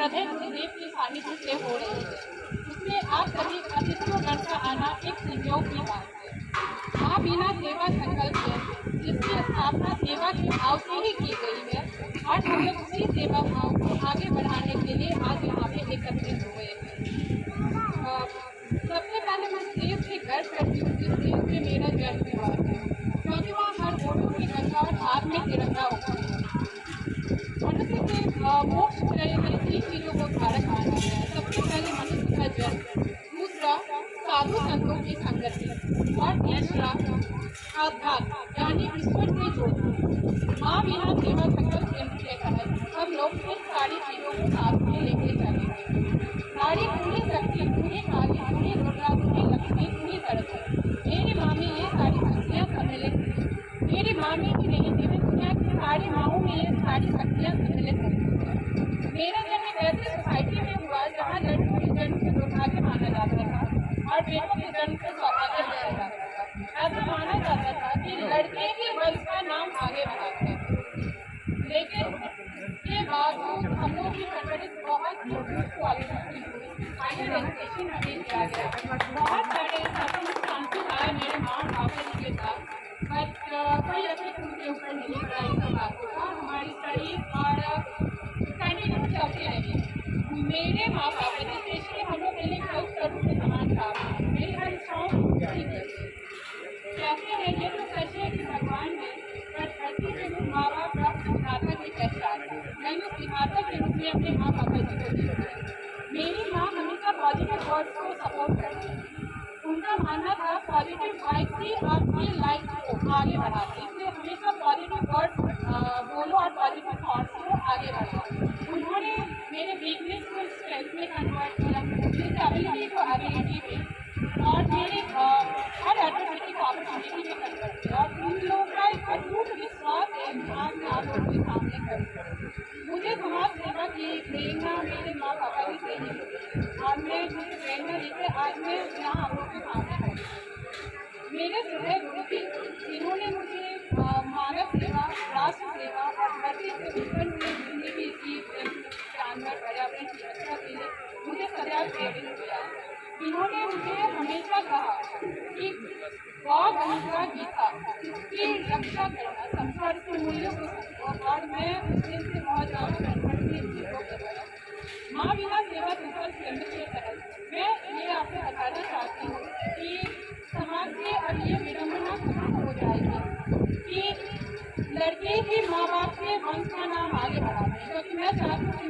अध्ययन देव के सानिध्य से हो रही है, उसमें आप सभी अतिथियों का आना एक संयोग की बात है। माँ बीना सेवा संकल्प है, जिसकी स्थापना सेवा के भाव से ही की गई है और हम लोग उसी सेवा भाव को आगे बढ़ाने के लिए आज यहाँ पे एकत्रित हुए हैं। सबसे पहले मैं देव से गर्व करती हूँ जिस देश में मेरा जन्म हुआ है, क्योंकि वहाँ हर वोटों की गंगा और हाथ में तिरंगा होता है। मनुष्य के मोक्ष के लिए 3 चीजों को धारक माना गया है। सबसे पहले मनुष्य का जन्म, दूसरा साधु संतों की संगति और तीसरा आध्यात्म यानी ईश्वर से जुड़ना। माँ बिना सेवा संकल्प केंद्र के तहत हम लोग इन सारी चीजों को साथ में लेके चलेंगे। नारी पूरी शक्ति, पूरी काली, पूरी दुर्गा, पूरी लक्ष्मी, पूरी सरस्वती, मेरी माँ में ये सारी शक्तियाँ सम्मिलित हैं। मेरी माँ में ही नहीं, पूरी दुनिया की सारी माँओं में ये सारी शक्तियाँ सम्मिलित हैं। मेरा जन्म एक ऐसी सोसाइटी में हुआ जहाँ लड़कियों के जन्म को दुर्भाग्य माना जाता था और बेटों के जन्म को सौभाग्य माना जाता था। ऐसा माना जाता था कि लड़के ही वंश का नाम आगे बढ़ाते हैं। लेकिन के बावजूद हम लोग की संगठित बहुत क्वालिटी हायर एजुकेशन हमें दिया गया। बहुत सारे चांसेस आए मेरे माँ और पापा जी के साथ, बट कोई इफेक्ट उनके ऊपर नहीं पड़ा इन सब बातों का। हमारी स्टडी और कंटिन्यू चलती रही। मेरे माँ बाप स्पेशली हम लोग मेरे हेल्प करूँ के समान काम मेरी हर इच्छाओं कहते हैं। ये तो सच है कि भगवान ने धरती पे वो माँ बाप रक्त विधाता की पहचान मैंने विधाता के रूप में अपने माँ बाबा जी को दी है। मेरी माँ हमेशा पॉजिटिव वर्ड्स को सपोर्ट करती थी। उनका मानना था पॉजिटिव वाइब ही आपकी लाइफ को आगे बढ़ाती है, इसलिए हमेशा पॉजिटिव वर्ड्स बोलो और पॉजिटिव थॉट्स को आगे बढ़ाओ। उन्होंने मेरे वीकनेस को स्ट्रेंथ में कन्वर्ट किया, डिसेबिलिटी को एबिलिटी में और मेरे हर एडवर्सिटी को अपॉर्चुनिटी में कन्वर्ट किया। और उन लोगों का एक अटूट विश्वास है आज मैं आप लोगों के सामने करूँ। मुझे समाज सेवा की प्रेरणा मेरे माँ बाबा जी से ही मिली और मैं मुझे प्रेरणा लेकर आज मैं यहाँ आप लोगों के सामने हूँ। मेरे हृदय गुरु भी जिन्होंने मुझे मानव सेवा, राष्ट्र सेवा और धरती से उत्पन्न हुई जिंदगी की जानवर पर्यावरण की रक्षा के लिए मुझे सदैव प्रेरित किया। इन्होंने मुझे हमेशा कहा कि गौ गंगा गीता की रक्षा करना, संसार के मूल्यों को समझो और मैं उस दिन से बहुत ज़्यादा कन्वर्ट हुई इन चीज़ों के तरफ। माँ बिना सेवा संकल्प केंद्र के तहत मैं ये आपको बताना चाहती हूँ कि समाज से अब ये विडम्बना खत्म हो जाएगी कि लड़के ही माँ बाप के वंश का नाम आगे बढ़ाते हैं, क्योंकि मैं चाहती हूँ कि